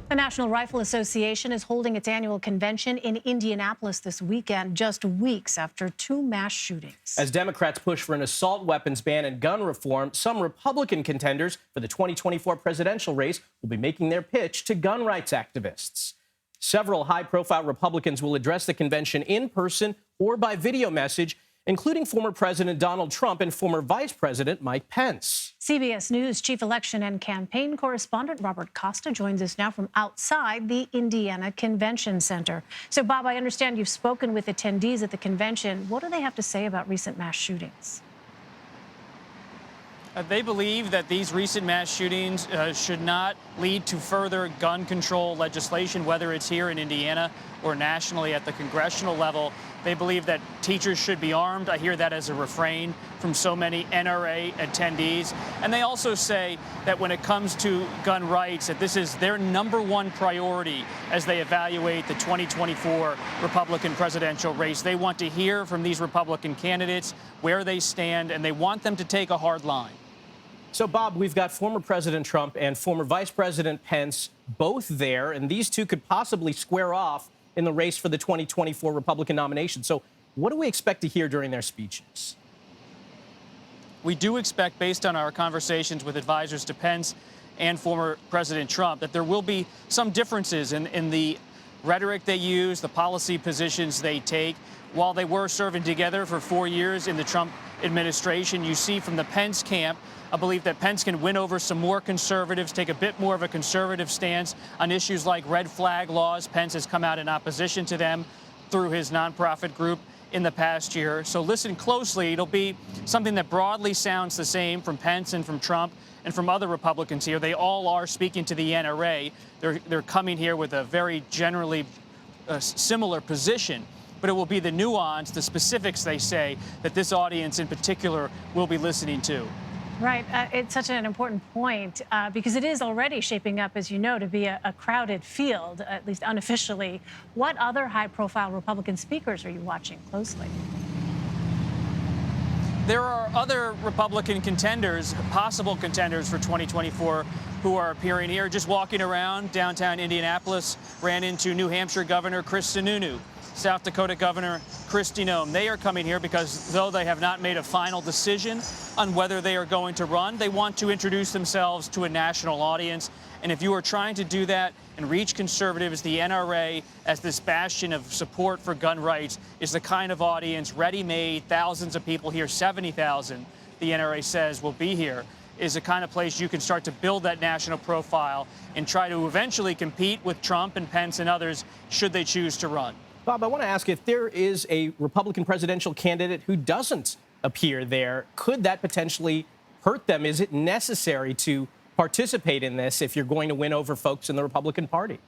The National Rifle Association is holding its annual convention in Indianapolis this weekend, just weeks after two mass shootings. As Democrats push for an assault weapons ban and gun reform, some Republican contenders for the 2024 presidential race will be making their pitch to gun rights activists. Several high-profile Republicans will address the convention in person or by video message, including former President Donald Trump and former Vice President Mike Pence. CBS News Chief Election and Campaign correspondent Robert Costa joins us now from outside the Indiana Convention Center. So, Bob, I understand you've spoken with attendees at the convention. What do they have to say about recent mass shootings? They believe that these recent mass shootings should not lead to further gun control legislation, whether it's here in Indiana or nationally at the congressional level. They believe that teachers should be armed. I hear that as a refrain from so many NRA attendees. And they also say that when it comes to gun rights, that this is their #1 priority as they evaluate the 2024 Republican presidential race. They want to hear from these Republican candidates where they stand, and they want them to take a hard line. So, Bob, we've got former President Trump and former Vice President Pence both there, and these two could possibly square off in the race for the 2024 Republican nomination. So what do we expect to hear during their speeches? We do expect, based on our conversations with advisors to Pence and former President Trump, that there will be some differences in the rhetoric they use, the policy positions they take. While they were serving together for 4 years in the Trump administration, you see from the Pence camp a belief that Pence can win over some more conservatives, take a bit more of a conservative stance on issues like red flag laws. Pence has come out in opposition to them through his nonprofit group in the past year. So listen closely. It'll be something that broadly sounds the same from Pence and from Trump and from other Republicans here. They all are speaking to the NRA. They're coming here with a very generally similar position. But it will be the nuance, the specifics, they say, that this audience in particular will be listening to. Right. It's such an important point because it is already shaping up, as you know, to be a crowded field, at least unofficially. What other high-profile Republican speakers are you watching closely? There are other Republican contenders, possible contenders for 2024, who are appearing here. Just walking around downtown Indianapolis, ran into New Hampshire Governor Chris Sununu, South Dakota Governor Kristi Noem. They are coming here because, though they have not made a final decision on whether they are going to run, they want to introduce themselves to a national audience. And if you are trying to do that and reach conservatives, the NRA, as this bastion of support for gun rights, is the kind of audience ready-made. Thousands of people here, 70,000, the NRA says, will be here, is the kind of place you can start to build that national profile and try to eventually compete with Trump and Pence and others should they choose to run. Bob, I want to ask, if there is a Republican presidential candidate who doesn't appear there, could that potentially hurt them? Is it necessary to participate in this if you're going to win over folks in the Republican Party?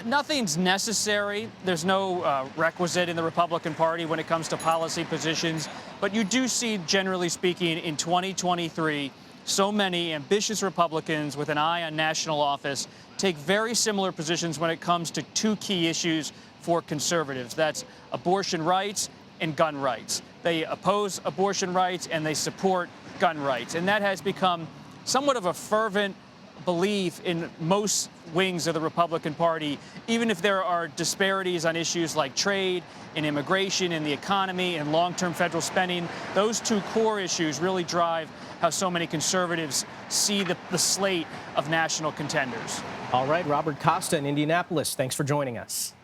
Nothing's necessary. There's no requisite in the Republican Party when it comes to policy positions. But you do see, generally speaking, in 2023, so many ambitious Republicans with an eye on national office take very similar positions when it comes to two key issues for conservatives. That's abortion rights and gun rights. They oppose abortion rights and they support gun rights. And that has become somewhat of a fervent belief in most wings of the Republican Party, even if there are disparities on issues like trade and immigration and the economy and long-term federal spending. Those two core issues really drive how so many conservatives see the slate of national contenders. All right, Robert Costa in Indianapolis, thanks for joining us.